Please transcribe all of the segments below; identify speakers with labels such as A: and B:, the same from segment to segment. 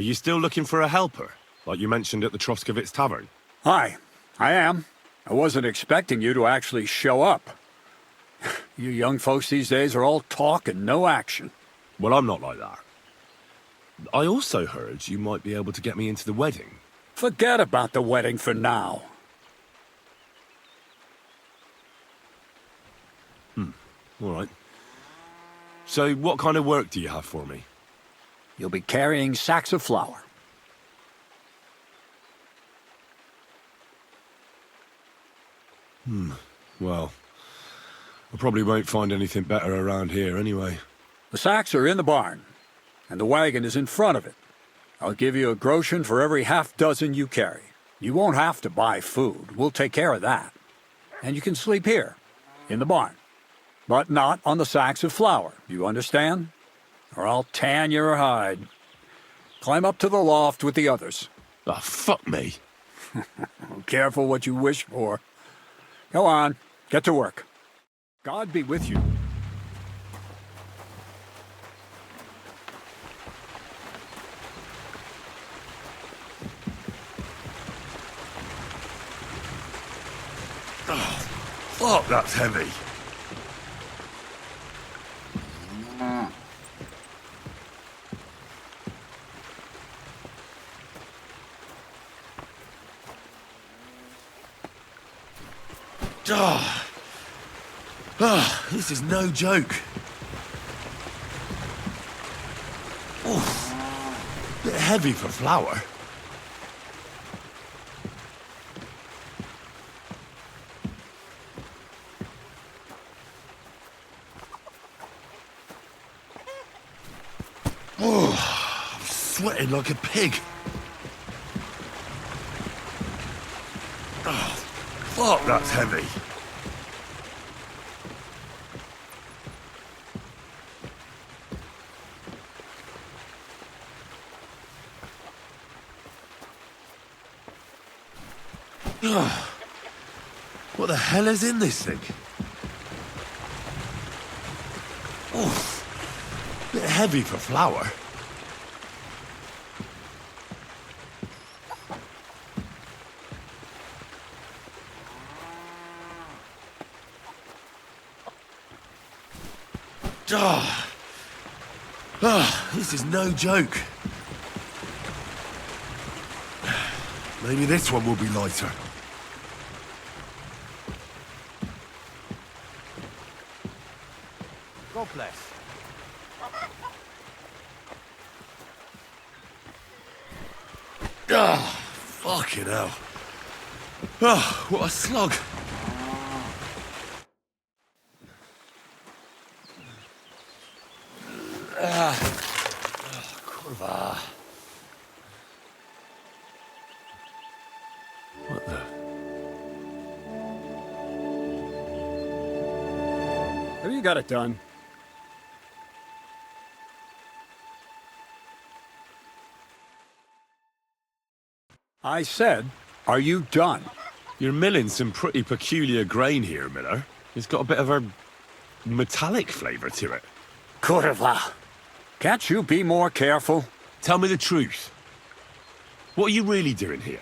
A: Are you still looking for a helper, like you mentioned at the Troskovitz Tavern?
B: Hi, I am. I wasn't expecting you to actually show up. You young folks these days are all talk and no action.
A: Well, I'm not like that. I also heard you might be able to get me into the wedding.
B: Forget about the wedding for now.
A: All right. So what kind of work do you have for me?
B: You'll be carrying sacks of flour.
A: Well, I probably won't find anything better around here anyway.
B: The sacks are in the barn, and the wagon is in front of it. I'll give you a groschen for every half-dozen you carry. You won't have to buy food. We'll take care of that. And you can sleep here, in the barn. But not on the sacks of flour, you understand? Or I'll tan your hide. Climb up to the loft with the others.
A: Oh, fuck me.
B: Careful what you wish for. Go on, get to work. God be with you.
A: Oh, fuck, that's heavy. This is no joke. Oh, bit heavy for flour. Oh, I'm sweating like a pig. Oh, fuck, that's heavy. What the hell is in this thing? Oh, bit heavy for flour. This is no joke. Maybe this one will be lighter.
C: God bless.
A: Fucking hell. Oh, what a slug. Kurwa. What the?
B: Have you got it done? I said, are you done?
A: You're milling some pretty peculiar grain here, Miller. It's got a bit of a metallic flavour to it.
B: Kurwa. Can't you be more careful?
A: Tell me the truth. What are you really doing here?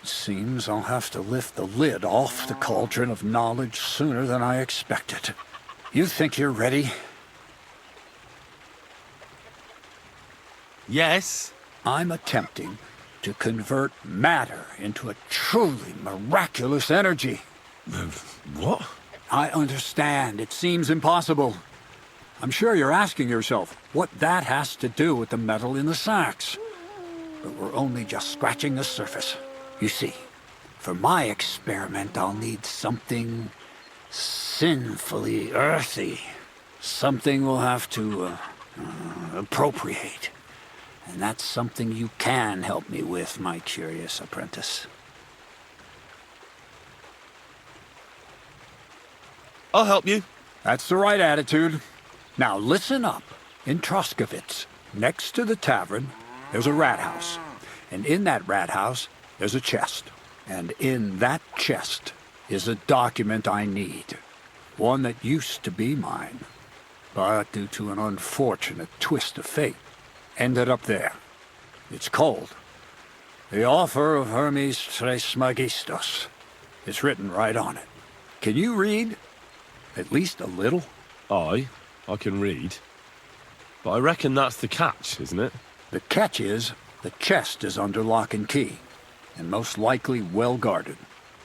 B: Seems I'll have to lift the lid off the cauldron of knowledge sooner than I expected. You think you're ready?
A: Yes.
B: I'm attempting to convert matter into a truly miraculous energy.
A: What?
B: I understand. It seems impossible. I'm sure you're asking yourself what that has to do with the metal in the sacks. But we're only just scratching the surface. You see, for my experiment, I'll need something sinfully earthy. Something we'll have to appropriate. And that's something you can help me with, my curious apprentice.
A: I'll help you.
B: That's the right attitude. Now listen up. In Troskovitz, next to the tavern, there's a rat house. And in that rat house, there's a chest. And in that chest is a document I need. One that used to be mine. But due to an unfortunate twist of fate, ended up there. It's called The Offer of Hermes Trismegistus. It's written right on it. Can you read? At least a little?
A: I can read. But I reckon that's the catch, isn't it?
B: The catch is, the chest is under lock and key, and most likely well guarded.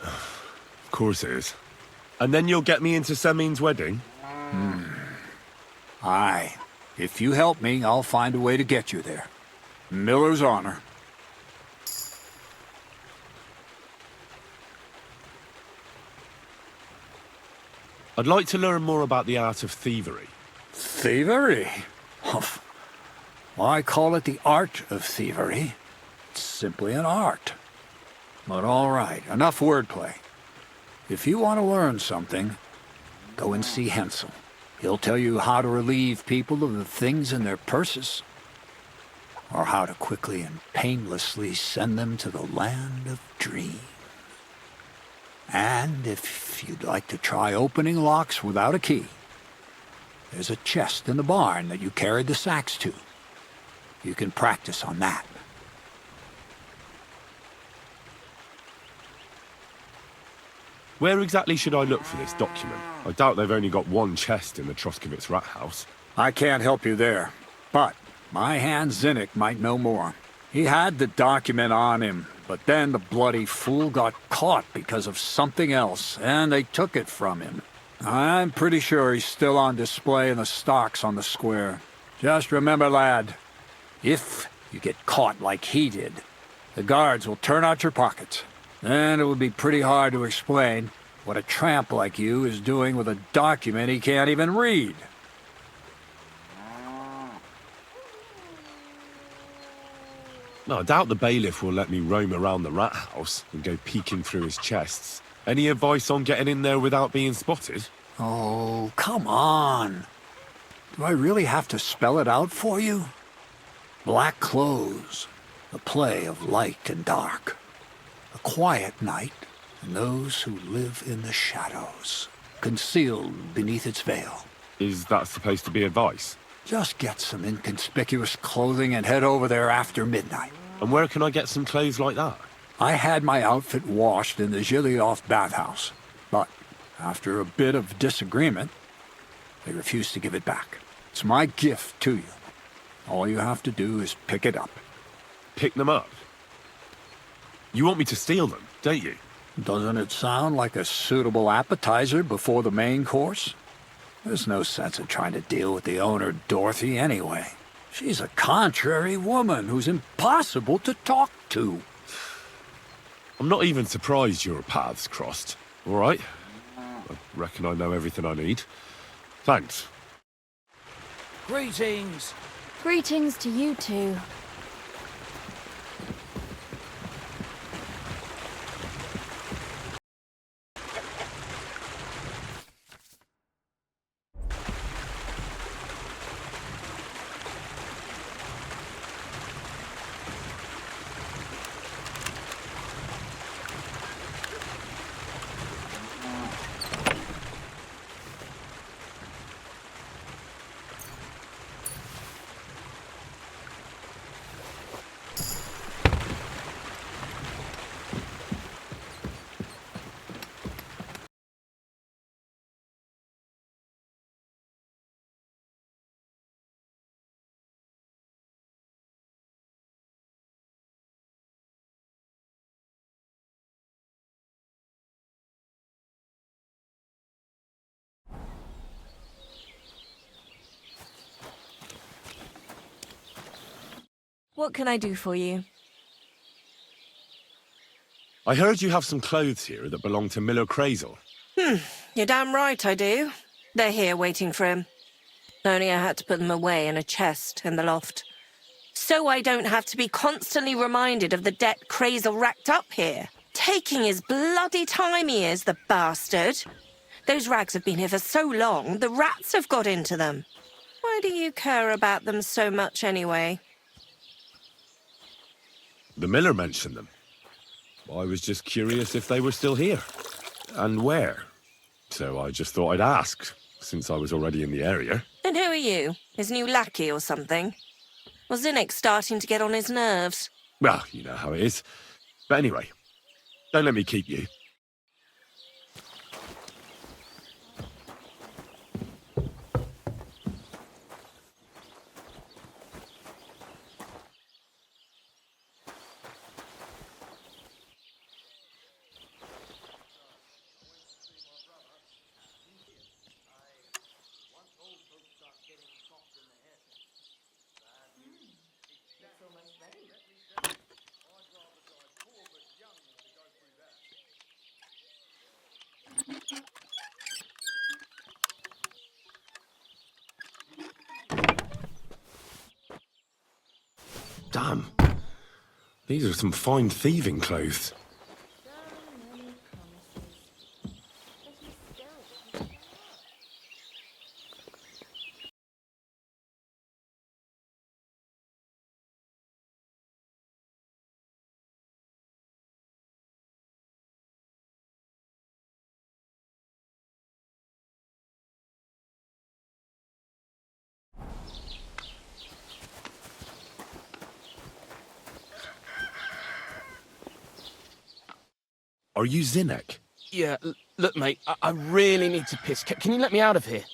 A: Of course it is. And then you'll get me into Semin's wedding?
B: Aye. If you help me, I'll find a way to get you there. Miller's honor.
A: I'd like to learn more about the art of thievery.
B: Thievery? Humph. I call it the art of thievery. It's simply an art. But all right, enough wordplay. If you want to learn something, go and see Hensel. He'll tell you how to relieve people of the things in their purses, or how to quickly and painlessly send them to the land of dreams. And if you'd like to try opening locks without a key, there's a chest in the barn that you carried the sacks to. You can practice on that.
A: Where exactly should I look for this document? I doubt they've only got one chest in the Troskowitz rat house.
B: I can't help you there, but my hand Zinnik might know more. He had the document on him, but then the bloody fool got caught because of something else, and they took it from him. I'm pretty sure he's still on display in the stocks on the square. Just remember, lad, if you get caught like he did, the guards will turn out your pockets. Then it would be pretty hard to explain what a tramp like you is doing with a document he can't even read.
A: No, I doubt the bailiff will let me roam around the rat house and go peeking through his chests. Any advice on getting in there without being spotted?
B: Oh, come on. Do I really have to spell it out for you? Black clothes, the play of light and dark. A quiet night, and those who live in the shadows, concealed beneath its veil.
A: Is that supposed to be advice?
B: Just get some inconspicuous clothing and head over there after midnight.
A: And where can I get some clothes like that?
B: I had my outfit washed in the Gilioff bathhouse, but after a bit of disagreement, they refused to give it back. It's my gift to you. All you have to do is pick it up.
A: Pick them up? You want me to steal them, don't you?
B: Doesn't it sound like a suitable appetizer before the main course? There's no sense in trying to deal with the owner, Dorothy, anyway. She's a contrary woman who's impossible to talk to.
A: I'm not even surprised your paths crossed. All right? I reckon I know everything I need. Thanks.
C: Greetings!
D: Greetings to you too. What can I do for you?
A: I heard you have some clothes here that belong to Miller Crazel.
C: You're damn right I do. They're here waiting for him. Only I had to put them away in a chest in the loft. So I don't have to be constantly reminded of the debt Crazel racked up here. Taking his bloody time he is, the bastard. Those rags have been here for so long, the rats have got into them. Why do you care about them so much anyway?
A: The Miller mentioned them. I was just curious if they were still here. And where. So I just thought I'd ask, since I was already in the area.
C: And who are you? His new lackey or something? Was Zinnik's starting to get on his nerves?
A: Well, you know how it is. But anyway, don't let me keep you. Damn. These are some fine thieving clothes. Are you Zinnik?
E: Yeah, look, mate, I really need to piss. Can you let me out of here?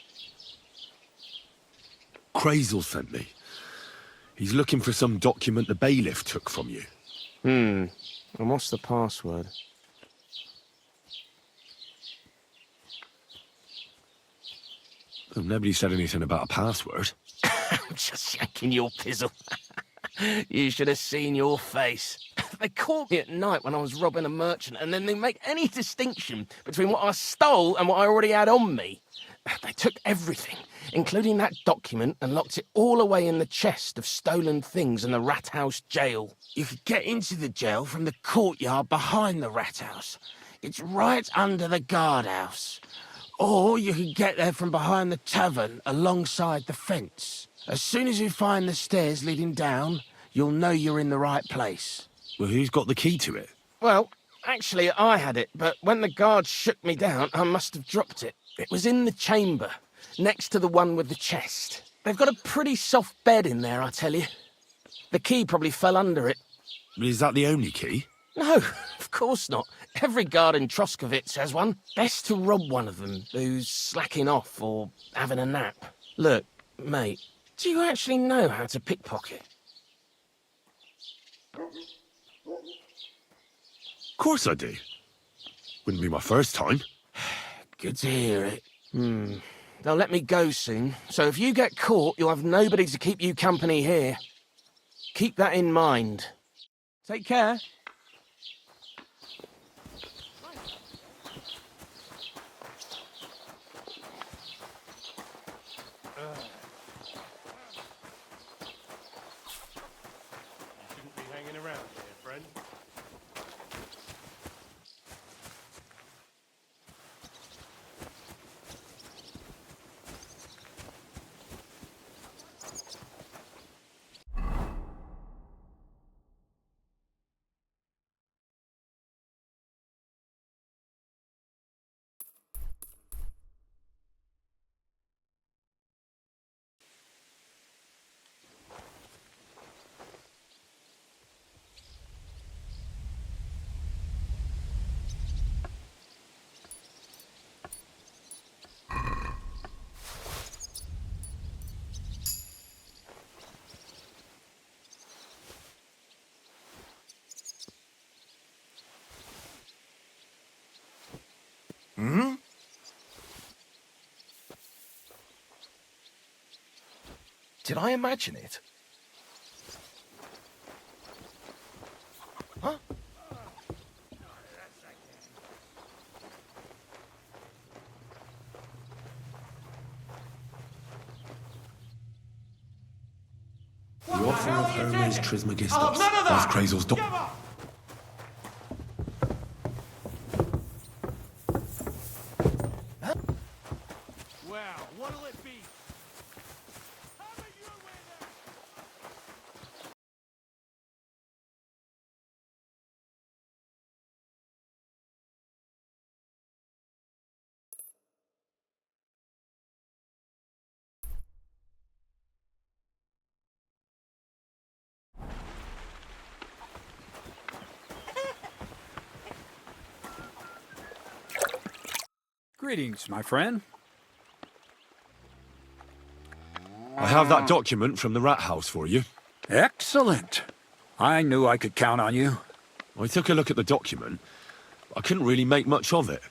A: Crazel sent me. He's looking for some document the bailiff took from you.
E: And what's the password?
A: Oh, nobody said anything about a password.
E: I'm just yanking your pizzle. You should have seen your face. They caught me at night when I was robbing a merchant, and then they make any distinction between what I stole and what I already had on me. They took everything, including that document, and locked it all away in the chest of stolen things in the rat house jail. You could get into the jail from the courtyard behind the rat house. It's right under the guardhouse. Or you could get there from behind the tavern alongside the fence. As soon as you find the stairs leading down, you'll know you're in the right place.
A: Well, who's got the key to it?
E: Well, actually, I had it, but when the guards shook me down, I must have dropped it. It was in the chamber, next to the one with the chest. They've got a pretty soft bed in there, I tell you. The key probably fell under it.
A: Is that the only key?
E: No, of course not. Every guard in Troskovitz has one. Best to rob one of them who's slacking off or having a nap. Look, mate, do you actually know how to pickpocket?
A: Of course I do. Wouldn't be my first time.
E: Good to hear it. They'll let me go soon, so if you get caught, you'll have nobody to keep you company here. Keep that in mind. Take care.
F: Shouldn't be hanging around here, friend.
G: Did I imagine it? Huh?
A: The offer of Hermes Trismegistus.
F: Oh, none of that!
A: That's Crazel's
F: Give up! Well, what'll it be?
B: Greetings, my friend.
A: I have that document from the rat house for you.
B: Excellent. I knew I could count on you.
A: I took a look at the document. I couldn't really make much of it.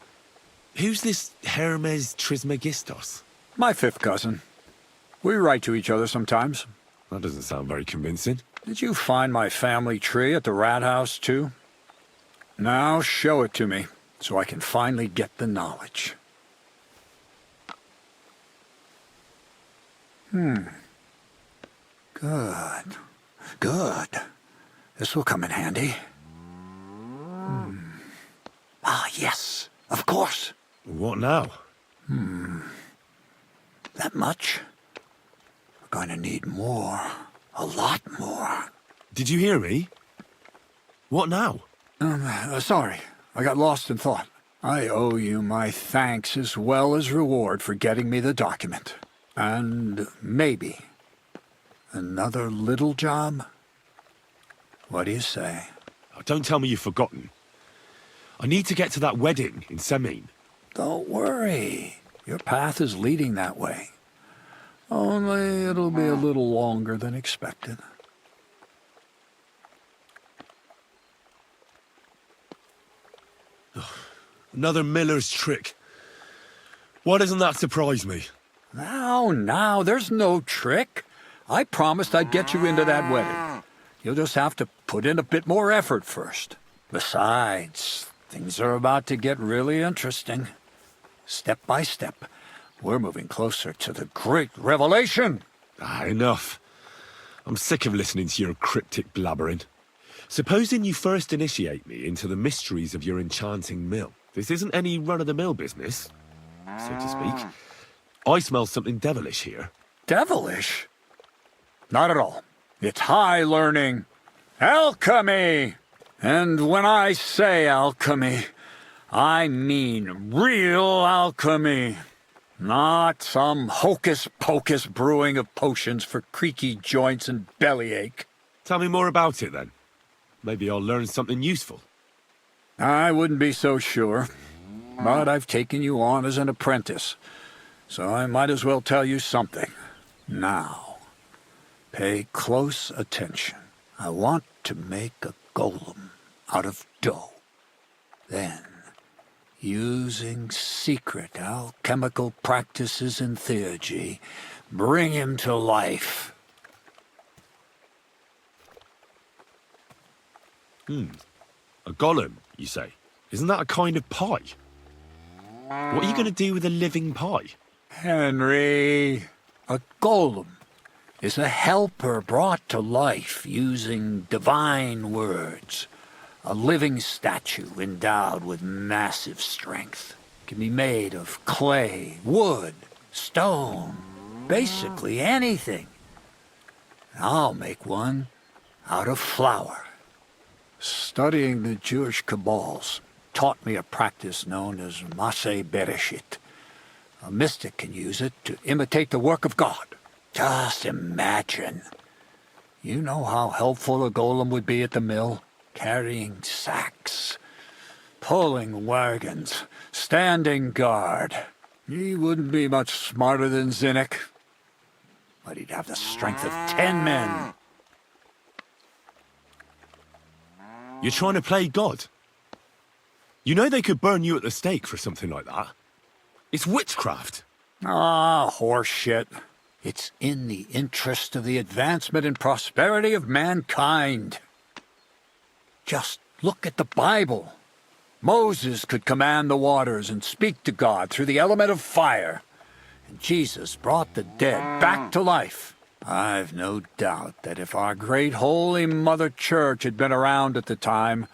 A: Who's this Hermes Trismegistos?
B: My fifth cousin. We write to each other sometimes.
A: That doesn't sound very convincing.
B: Did you find my family tree at the rat house, too? Now show it to me, so I can finally get the knowledge. Good. Good. This will come in handy. Ah, yes. Of course.
A: What now?
B: That much? We're going to need more. A lot more.
A: Did you hear me? What now?
B: Sorry. I got lost in thought. I owe you my thanks as well as reward for getting me the document. And maybe another little job? What do you say?
A: Oh, don't tell me you've forgotten. I need to get to that wedding in Semin.
B: Don't worry. Your path is leading that way. Only it'll be a little longer than expected.
A: Another miller's trick. Why doesn't that surprise me?
B: Now, there's no trick. I promised I'd get you into that wedding. You'll just have to put in a bit more effort first. Besides, things are about to get really interesting. Step by step, we're moving closer to the great revelation.
A: Enough. I'm sick of listening to your cryptic blabbering. Supposing you first initiate me into the mysteries of your enchanting mill. This isn't any run-of-the-mill business, so to speak. I smell something devilish here.
B: Devilish? Not at all. It's high learning. Alchemy! And when I say alchemy, I mean real alchemy. Not some hocus-pocus brewing of potions for creaky joints and bellyache.
A: Tell me more about it, then. Maybe I'll learn something useful.
B: I wouldn't be so sure, but I've taken you on as an apprentice, so I might as well tell you something. Now, pay close attention. I want to make a golem out of dough. Then, using secret alchemical practices and theurgy, bring him to life.
A: A golem, you say? Isn't that a kind of pie? What are you going to do with a living pie?
B: Henry, a golem is a helper brought to life using divine words. A living statue endowed with massive strength. Can be made of clay, wood, stone, basically anything. I'll make one out of flour. Studying the Jewish Kabbals taught me a practice known as Maseh Bereshit. A mystic can use it to imitate the work of God. Just imagine. You know how helpful a golem would be at the mill? Carrying sacks, pulling wagons, standing guard. He wouldn't be much smarter than Zinnik, but he'd have the strength of 10 men.
A: You're trying to play God? You know they could burn you at the stake for something like that. It's witchcraft.
B: Ah, horseshit. It's in the interest of the advancement and prosperity of mankind. Just look at the Bible. Moses could command the waters and speak to God through the element of fire. And Jesus brought the dead back to life. I've no doubt that if our great holy Mother Church had been around at the time,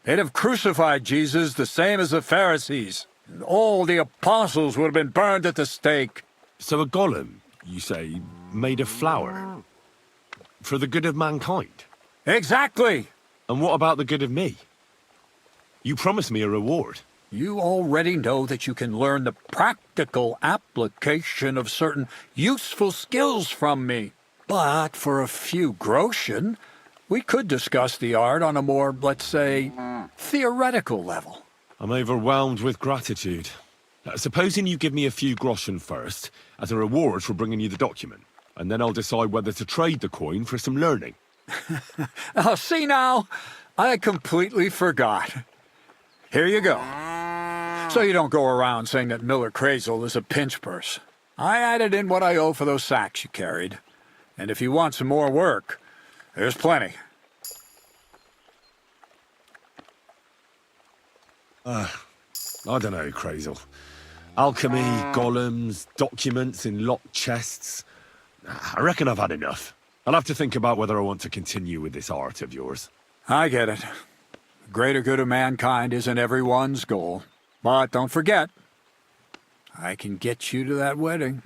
B: they'd have crucified Jesus the same as the Pharisees. And all the apostles would have been burned at the stake.
A: So a golem, you say, made of flour? For the good of mankind?
B: Exactly!
A: And what about the good of me? You promised me a reward.
B: You already know that you can learn the practical application of certain useful skills from me. But for a few groschen, we could discuss the art on a more, let's say, theoretical level.
A: I'm overwhelmed with gratitude. Supposing you give me a few groschen first, as a reward for bringing you the document, and then I'll decide whether to trade the coin for some learning.
B: Oh, see now? I completely forgot. Here you go. So you don't go around saying that Miller Crazel is a pinch purse. I added in what I owe for those sacks you carried. And if you want some more work, there's plenty.
A: I don't know, Crazel. Alchemy, golems, documents in locked chests. I reckon I've had enough. I'll have to think about whether I want to continue with this art of yours.
B: I get it. The greater good of mankind isn't everyone's goal. But don't forget, I can get you to that wedding.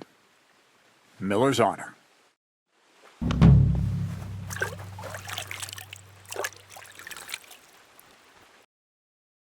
B: Miller's honor.